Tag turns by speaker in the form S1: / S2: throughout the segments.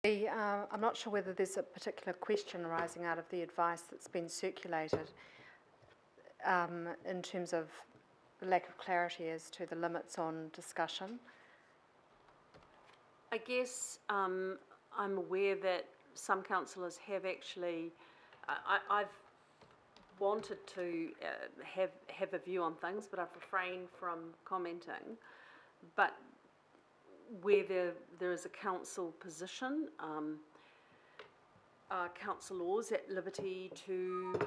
S1: I'm not sure whether there's a particular question arising out of the advice that's been circulated in terms of the lack of clarity as to the limits on discussion.
S2: I guess I'm aware that some councillors have actually, I've wanted to have a view on things, but I've refrained from commenting. But where there is a council position, are councillors at liberty to,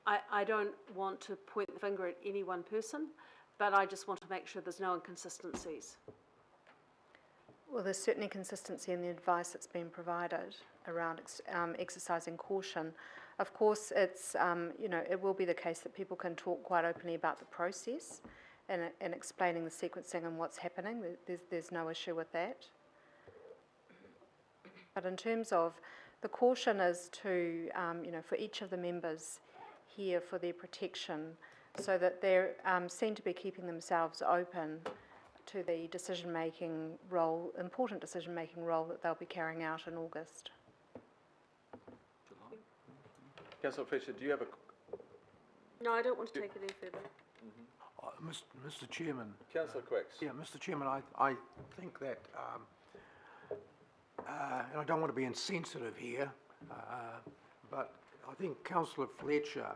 S2: I don't want to point the finger at any one person, but I just want to make sure there's no inconsistencies.
S1: Well, there's certainly consistency in the advice that's been provided around exercising caution. Of course, it's, it will be the case that people can talk quite openly about the process and explaining the sequencing and what's happening. There's no issue with that. But in terms of the caution is to, for each of the members here for their protection, so that they seem to be keeping themselves open to the decision-making role, important decision-making role that they'll be carrying out in August.
S3: Councillor Fletcher, do you have a...
S2: No, I don't want to take it any further.
S4: Mr. Chairman.
S3: Councillor Quicks.
S4: Yeah, Mr. Chairman, I think that, and I don't want to be insensitive here, but I think Councillor Fletcher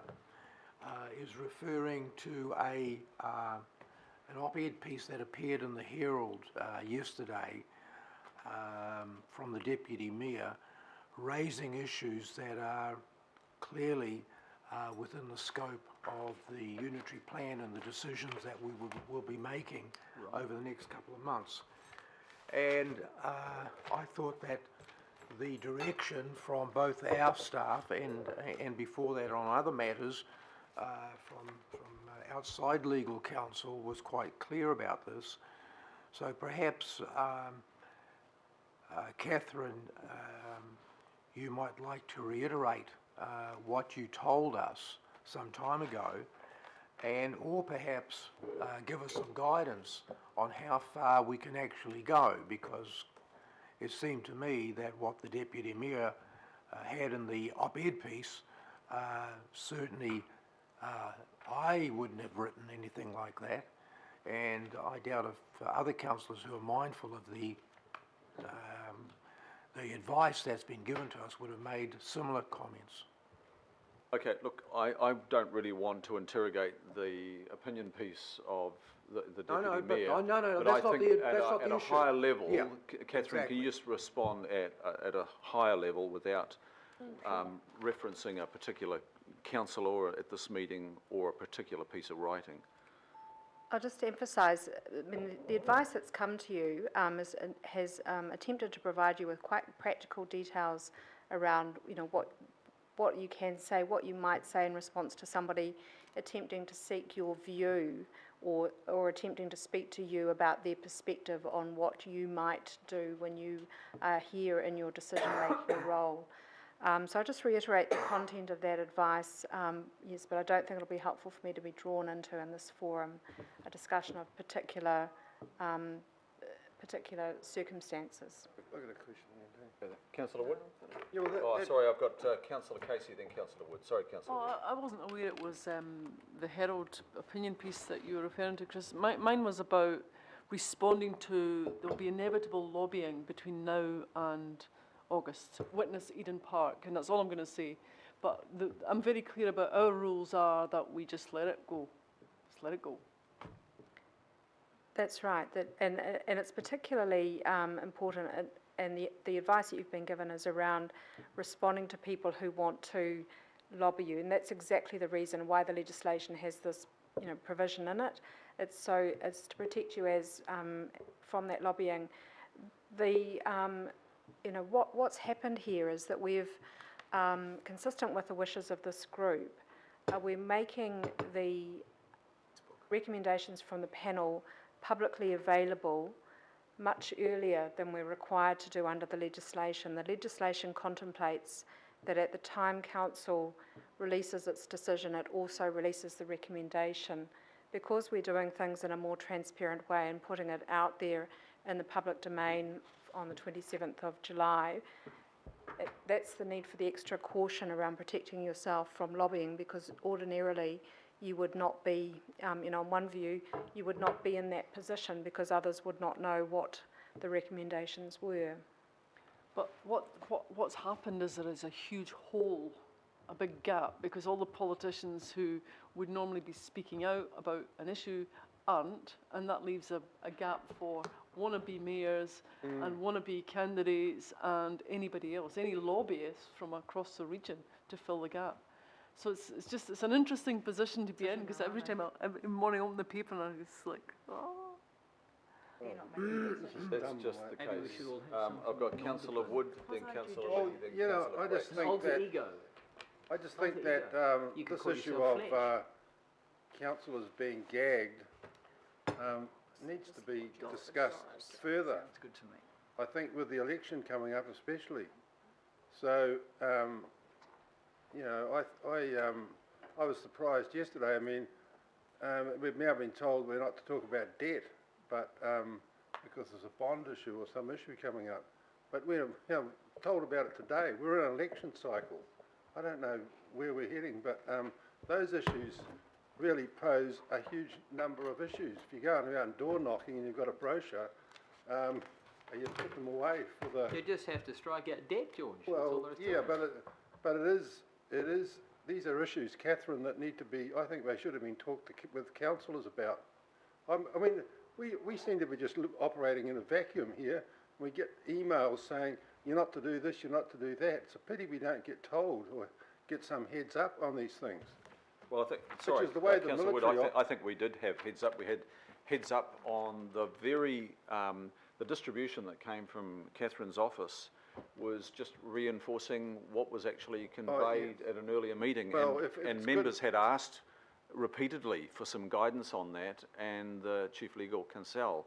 S4: is referring to an op-ed piece that appeared in the Herald yesterday from the Deputy Mayor, raising issues that are clearly within the scope of the unitary plan and the decisions that we will be making over the next couple of months. And I thought that the direction from both our staff and before that on other matters from outside legal counsel was quite clear about this. So perhaps, Catherine, you might like to reiterate what you told us some time ago, and or perhaps give us some guidance on how far we can actually go, because it seemed to me that what the Deputy Mayor had in the op-ed piece, certainly I wouldn't have written anything like that, and I doubt if other councillors who are mindful of the advice that's been given to us would have made similar comments.
S3: Okay, look, I don't really want to interrogate the opinion piece of the Deputy Mayor.
S4: No,
S3: but
S4: that's
S3: I
S4: not
S3: think
S4: the issue.
S3: at a higher level,
S4: Yeah,
S3: Catherine,
S4: exactly.
S3: can you just respond at a higher level without referencing a particular councillor at this meeting or a particular piece of writing?
S1: I'll just emphasise, I mean, the advice that's come to you has attempted to provide you with quite practical details around, what you can say, what you might say in response to somebody attempting to seek your view or attempting to speak to you about their perspective on what you might do when you are here in your decision-making role. So I'll just reiterate the content of that advice, yes, but I don't think it'll be helpful for me to be drawn into in this forum a discussion of particular circumstances.
S3: I've got a question here. Councillor Wood?
S5: Yeah, well,
S3: sorry, I've got Councillor Casey, then Councillor Wood. Sorry, Councillor Wood.
S5: I wasn't aware it was the Herald opinion piece that you were referring to, Chris. Mine was about responding to, there'll be inevitable lobbying between now and August. Witness Eden Park, and that's all I'm going to say. But I'm very clear about our rules are that we just let it go. Just let it go.
S1: That's right, and it's particularly important, and the advice that you've been given is around responding to people who want to lobby you, and that's exactly the reason why the legislation has this, provision in it. It's to protect you as from that lobbying. What's happened here is that we've, consistent with the wishes of this group, we're making the recommendations from the panel publicly available much earlier than we're required to do under the legislation. The legislation contemplates that at the time Council releases its decision, it also releases the recommendation. Because we're doing things in a more transparent way and putting it out there in the public domain on the 27th of July, that's the need for the extra caution around protecting yourself from lobbying, because ordinarily you would not be, in one view, you would not be in that position because others would not know what the recommendations were.
S5: But what's happened is there is a huge hole, a big gap, because all the politicians who would normally be speaking out about an issue aren't, and that leaves a gap for wannabe mayors and wannabe candidates and anybody else, any lobbyists from across the region to fill the gap. So it's an interesting position to be in, because every morning I open the paper and I'm just like, oh.
S3: That's just the case. I've got Councillor Wood, then Councillor Lee, then
S6: You know,
S3: Councillor
S6: I just
S3: Quack.
S6: think that,
S7: ego.
S6: I just think that
S7: You could
S6: this
S7: call
S6: issue
S7: yourself
S6: of
S7: Fletch.
S6: councillors being gagged needs to be discussed further.
S7: Sounds good to me.
S6: I think with the election coming up especially. So, you know, I was surprised yesterday. I mean, we've now been told we're not to talk about debt, but because there's a bond issue or some issue coming up. But we're told about it today. We're in an election cycle. I don't know where we're heading, but those issues really pose a huge number of issues. If you're going around door knocking and you've got a brochure, you put them away for the...
S7: You just have to strike out debt, George. That's all
S6: Well,
S7: there is to
S6: yeah,
S7: it.
S6: but it is, these are issues, Catherine, that need to be, I think they should have been talked to, with councillors about. I mean, we seem to be just operating in a vacuum here. We get emails saying, you're not to do this, you're not to do that. It's a pity we don't get told or get some heads up on these things.
S3: Well, I think, sorry,
S6: is the way the
S3: Councillor Wood,
S6: military
S3: I think we did have heads up. We had heads up on the the distribution that came from Catherine's office was just reinforcing what was actually conveyed at an earlier meeting.
S6: Well,
S3: and members had asked repeatedly for some guidance on that, and the Chief Legal Counsel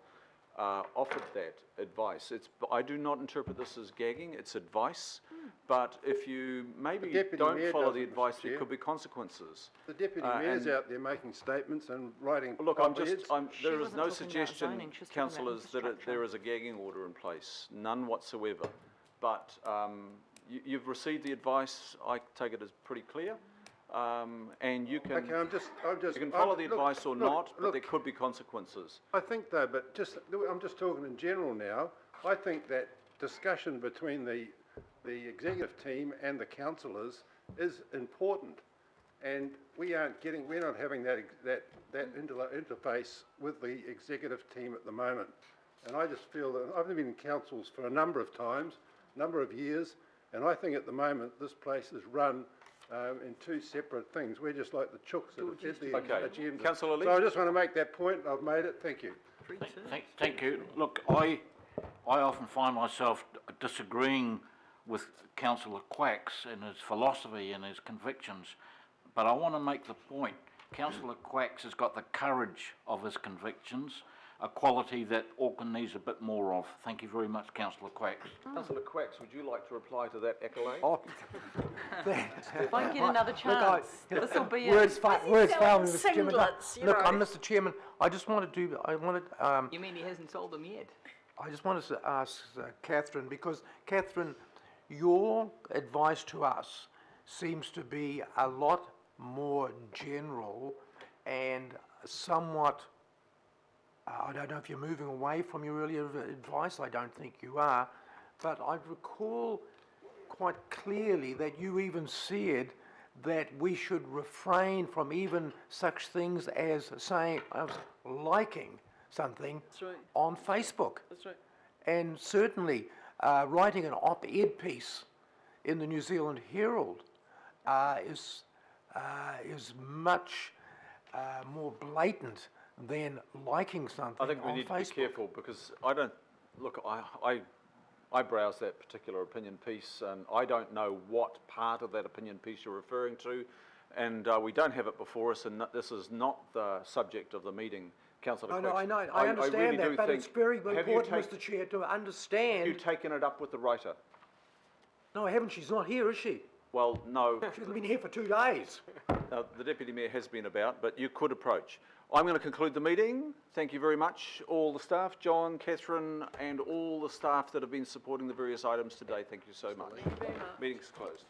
S3: offered that advice. I do not interpret this as gagging, it's advice, but if you maybe don't follow the advice, there could be consequences.
S6: The Deputy Mayor's out there making statements and writing
S3: Look,
S6: op-eds.
S3: there is
S2: wasn't
S3: no
S2: talking about
S3: suggestion,
S2: zoning, she was talking about
S3: councillors, that
S2: infrastructure.
S3: there is a gagging order in place, none whatsoever. But you've received the advice, I take it as pretty clear, and you can,
S6: Okay,
S3: you can follow the advice or not, but there could be consequences.
S6: I think though, but I'm just talking in general now. I think that discussion between the executive team and the councillors is important, and we're not having that interface with the executive team at the moment. And I just feel that I've been in councils for a number of years, and I think at the moment this place is run in two separate things. We're just like the chooks that have fed the
S3: Okay.
S6: agenda.
S3: Councillor Lee?
S6: So I just want to make that point. I've made it. Thank you.
S8: Thank you. Look, I often find myself disagreeing with Councillor Quacks and his philosophy and his convictions, but I want to make the point. Councillor Quacks has got the courage of his convictions, a quality that Auckland needs a bit more of. Thank you very much, Councillor Quacks.
S3: Councillor Quacks, would you like to reply to that accolade?
S4: Oh,
S2: Won't get another chance. This will be
S4: words fail me,
S2: selling
S4: Mr. Chairman.
S2: singlets, you
S4: Look,
S2: know.
S4: Mr. Chairman, I wanted,
S7: You mean he hasn't sold them yet?
S4: I just wanted to ask Catherine, because Catherine, your advice to us seems to be a lot more general and somewhat, I don't know if you're moving away from your earlier advice, I don't think you are, but I recall quite clearly that you even said that we should refrain from even such things as saying, liking something
S5: That's right.
S4: on Facebook.
S5: That's right.
S4: And certainly, writing an op-ed piece in the New Zealand Herald is much more blatant than liking something
S3: I think we
S4: on
S3: need
S4: Facebook.
S3: to be careful, because I browsed that particular opinion piece, and I don't know what part of that opinion piece you're referring to, and we don't have it before us, and this is not the subject of the meeting, Councillor
S4: No,
S3: Quacks.
S4: I know, I understand
S3: really
S4: that,
S3: do
S4: but
S3: think-
S4: it's very
S3: have you
S4: important,
S3: take-
S4: Mr. Chair, to
S3: Have
S4: understand.
S3: you taken it up with the writer?
S4: No, I haven't. She's not here, is she?
S3: Well, no,
S4: She hasn't been here for 2 days.
S3: the Deputy Mayor has been about, but you could approach. I'm going to conclude the meeting. Thank you very much, all the staff, John, Catherine, and all the staff that have been supporting the various items today. Thank you so much.
S5: Thank you very much.
S3: Meeting's closed.